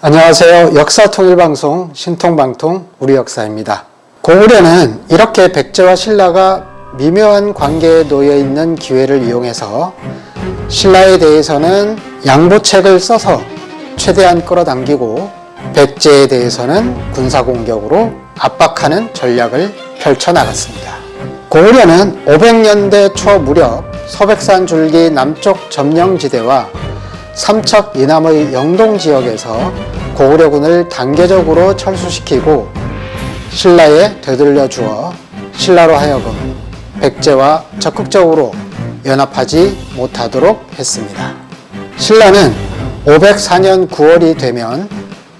안녕하세요. 역사통일방송 신통방통 우리역사입니다. 고구려는 이렇게 백제와 신라가 미묘한 관계에 놓여있는 기회를 이용해서 신라에 대해서는 양보책을 써서 최대한 끌어당기고 백제에 대해서는 군사공격으로 압박하는 전략을 펼쳐나갔습니다. 고구려는 500년대 초 무렵 소백산 줄기 남쪽 점령지대와 삼척 이남의 영동지역에서 고구려군을 단계적으로 철수시키고 신라에 되돌려 주어 신라로 하여금 백제와 적극적으로 연합하지 못하도록 했습니다. 신라는 504년 9월이 되면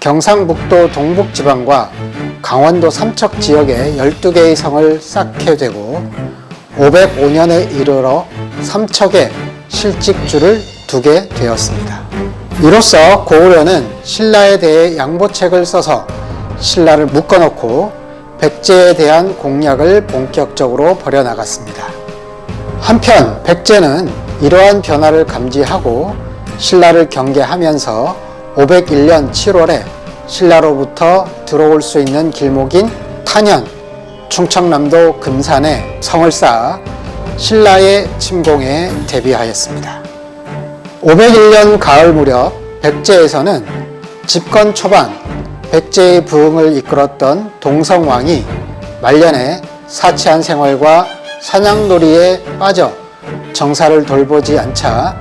경상북도 동북지방과 강원도 삼척 지역에 12개의 성을 쌓게 되고 505년에 이르러 삼척에 실직주를 두게 되었습니다. 이로써 고구려는 신라에 대해 양보책을 써서 신라를 묶어놓고 백제에 대한 공략을 본격적으로 벌여나갔습니다. 한편 백제는 이러한 변화를 감지하고 신라를 경계하면서 501년 7월에 신라로부터 들어올 수 있는 길목인 탄현, 충청남도 금산에 성을 쌓아 신라의 침공에 대비하였습니다. 501년 가을 무렵 백제에서는 집권 초반 백제의 부흥을 이끌었던 동성왕이 말년에 사치한 생활과 사냥놀이에 빠져 정사를 돌보지 않자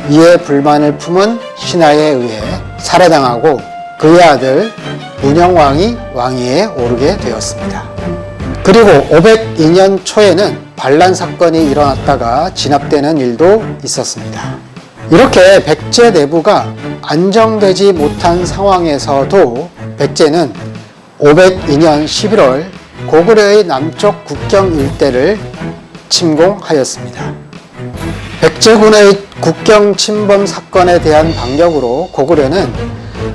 이에 불만을 품은 신하에 의해 살해당하고 그의 아들 문영왕이 왕위에 오르게 되었습니다. 그리고 502년 초에는 반란 사건이 일어났다가 진압되는 일도 있었습니다. 이렇게 백제 내부가 안정되지 못한 상황에서도 백제는 502년 11월 고구려의 남쪽 국경 일대를 침공하였습니다. 백제군의 국경 침범 사건에 대한 반격으로 고구려는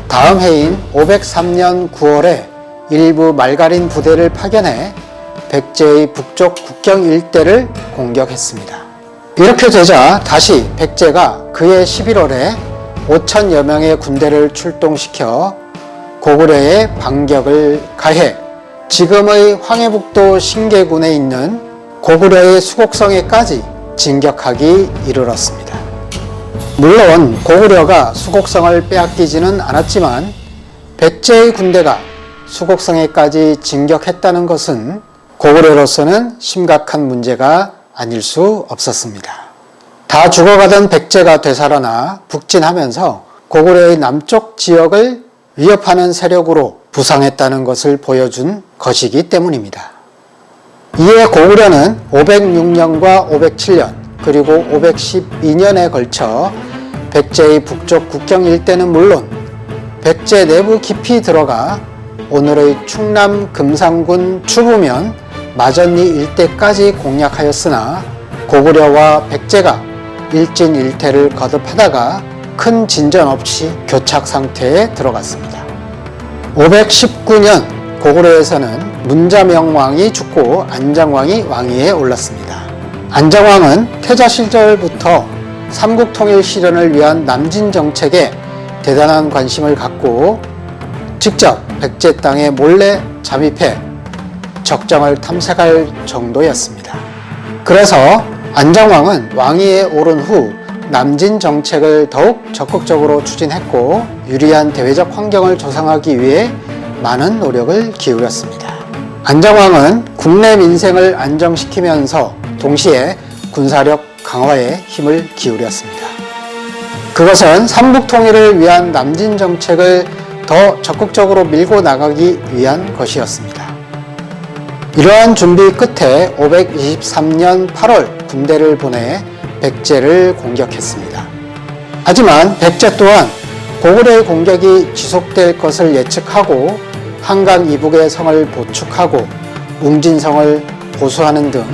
다음 해인 503년 9월에 일부 말가린 부대를 파견해 백제의 북쪽 국경 일대를 공격했습니다. 이렇게 되자 다시 백제가 그해 11월에 5천여 명의 군대를 출동시켜 고구려에 반격을 가해 지금의 황해북도 신계군에 있는 고구려의 수곡성에까지 진격하기 이르렀습니다. 물론 고구려가 수곡성을 빼앗기지는 않았지만 백제의 군대가 수곡성에까지 진격했다는 것은 고구려로서는 심각한 문제가 아닐 수 없었습니다. 다 죽어가던 백제가 되살아나 북진하면서 고구려의 남쪽 지역을 위협하는 세력으로 부상했다는 것을 보여준 것이기 때문입니다. 이에 고구려는 506년과 507년 그리고 512년에 걸쳐 백제의 북쪽 국경 일대는 물론 백제 내부 깊이 들어가 오늘의 충남 금산군 추부면 마전리 일대까지 공략하였으나 고구려와 백제가 일진일퇴를 거듭하다가 큰 진전 없이 교착 상태에 들어갔습니다. 519년 고구려에서는 문자명왕이 죽고 안장왕이 왕위에 올랐습니다. 안장왕은 태자 시절부터 삼국통일 실현을 위한 남진 정책에 대단한 관심을 갖고 직접 백제 땅에 몰래 잠입해 적정을 탐색할 정도였습니다. 그래서 안장왕은 왕위에 오른 후 남진 정책을 더욱 적극적으로 추진했고 유리한 대외적 환경을 조성하기 위해 많은 노력을 기울였습니다. 안장왕은 국내 민생을 안정시키면서 동시에 군사력 강화에 힘을 기울였습니다. 그것은 삼국통일을 위한 남진 정책을 더 적극적으로 밀고 나가기 위한 것이었습니다. 이러한 준비 끝에 523년 8월 군대를 보내 백제를 공격했습니다. 하지만 백제 또한 고구려의 공격이 지속될 것을 예측하고 한강 이북의 성을 보축하고 웅진성을 보수하는 등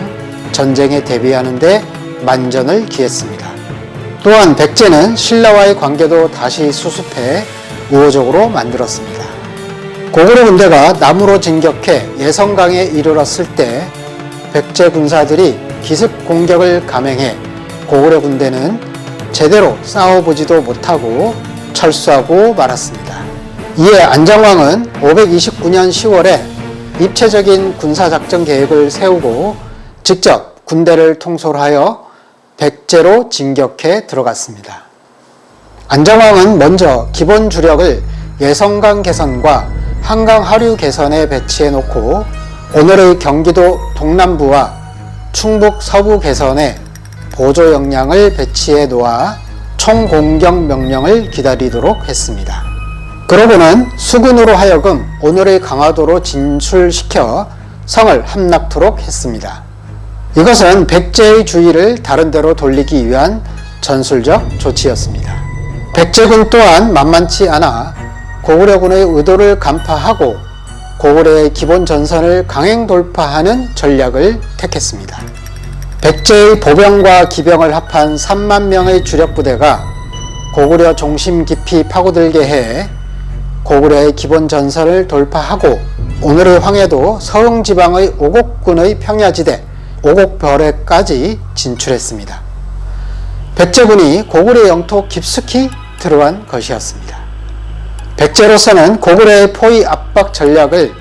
전쟁에 대비하는 데 만전을 기했습니다. 또한 백제는 신라와의 관계도 다시 수습해 우호적으로 만들었습니다. 고구려 군대가 남으로 진격해 예성강에 이르렀을 때 백제 군사들이 기습 공격을 감행해 고구려 군대는 제대로 싸워보지도 못하고 철수하고 말았습니다. 이에 안정왕은 529년 10월에 입체적인 군사작전 계획을 세우고 직접 군대를 통솔하여 백제로 진격해 들어갔습니다. 안정왕은 먼저 기본 주력을 예성강 개선과 한강 하류 개선에 배치해 놓고 오늘의 경기도 동남부와 충북 서부 개선에 보조 역량을 배치해 놓아 총공격 명령을 기다리도록 했습니다. 그러고는 수군으로 하여금 오늘의 강화도로 진출시켜 성을 함락토록 했습니다. 이것은 백제의 주의를 다른 데로 돌리기 위한 전술적 조치였습니다. 백제군 또한 만만치 않아 고구려군의 의도를 간파하고 고구려의 기본 전선을 강행 돌파하는 전략을 택했습니다. 백제의 보병과 기병을 합한 3만 명의 주력 부대가 고구려 중심 깊이 파고들게 해 고구려의 기본 전선을 돌파하고 오늘의 황해도 서흥지방의 오곡군의 평야지대 오곡별에까지 진출했습니다. 백제군이 고구려 영토 깊숙이 들어간 것이었습니다. 백제로서는 고구려의 포위 압박 전략을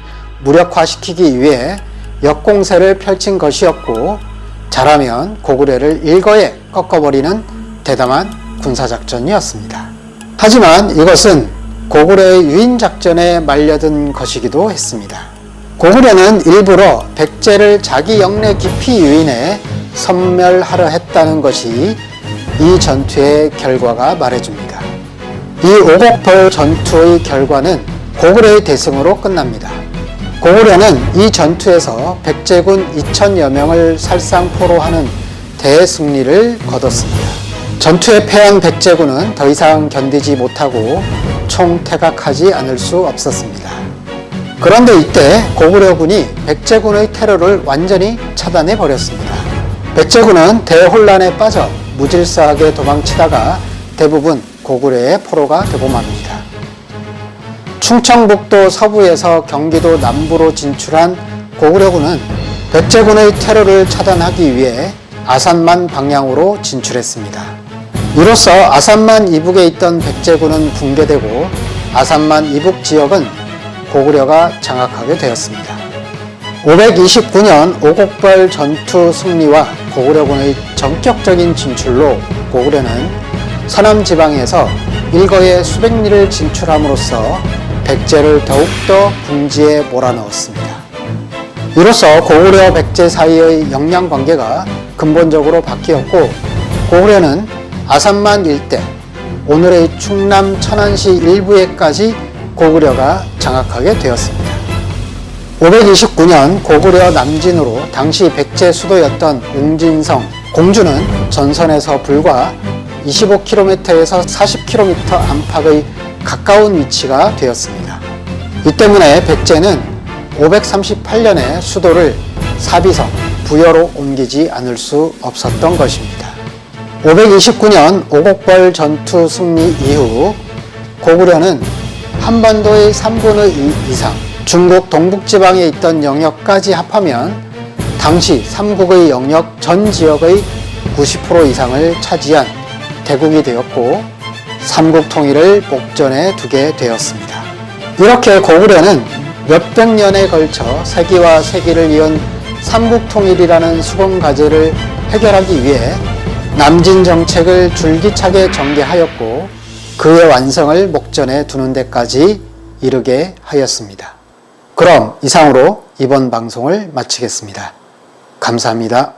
무력화시키기 위해 역공세를 펼친 것이었고 잘하면 고구려를 일거에 꺾어버리는 대담한 군사작전이었습니다. 하지만 이것은 고구려의 유인작전에 말려든 것이기도 했습니다. 고구려는 일부러 백제를 자기 영내 깊이 유인해 섬멸하려 했다는 것이 이 전투의 결과가 말해줍니다. 이 오곡별 전투의 결과는 고구려의 대승으로 끝납니다. 고구려는 이 전투에서 백제군 2,000여 명을 살상포로하는 대승리를 거뒀습니다. 전투에 패한 백제군은 더 이상 견디지 못하고 총퇴각하지 않을 수 없었습니다. 그런데 이때 고구려군이 백제군의 테러를 완전히 차단해 버렸습니다. 백제군은 대혼란에 빠져 무질서하게 도망치다가 대부분 고구려의 포로가 되고 맙니다. 충청북도 서부에서 경기도 남부로 진출한 고구려군은 백제군의 테러를 차단하기 위해 아산만 방향으로 진출했습니다. 이로써 아산만 이북에 있던 백제군은 붕괴되고 아산만 이북 지역은 고구려가 장악하게 되었습니다. 529년 오곡별 전투 승리와 고구려군의 전격적인 진출로 고구려는 서남 지방에서 일거에 수백 리를 진출함으로써 백제를 더욱더 궁지에 몰아넣었습니다. 이로써 고구려 백제 사이의 역량관계가 근본적으로 바뀌었고 고구려는 아산만 일대, 오늘의 충남 천안시 일부에까지 고구려가 장악하게 되었습니다. 529년 고구려 남진으로 당시 백제 수도였던 웅진성, 공주는 전선에서 불과 25km에서 40km 안팎의 가까운 위치가 되었습니다. 이 때문에 백제는 538년에 수도를 사비성, 부여로 옮기지 않을 수 없었던 것입니다. 529년 오곡별 전투 승리 이후 고구려는 한반도의 3분의 2 이상, 중국 동북지방에 있던 영역까지 합하면 당시 삼국의 영역 전 지역의 90% 이상을 차지한 대국이 되었고 삼국 통일을 목전에 두게 되었습니다. 이렇게 고구려는 몇백 년에 걸쳐 세기와 세기를 이은 삼국 통일이라는 수건 과제를 해결하기 위해 남진 정책을 줄기차게 전개하였고 그의 완성을 목전에 두는 데까지 이르게 하였습니다. 그럼 이상으로 이번 방송을 마치겠습니다. 감사합니다.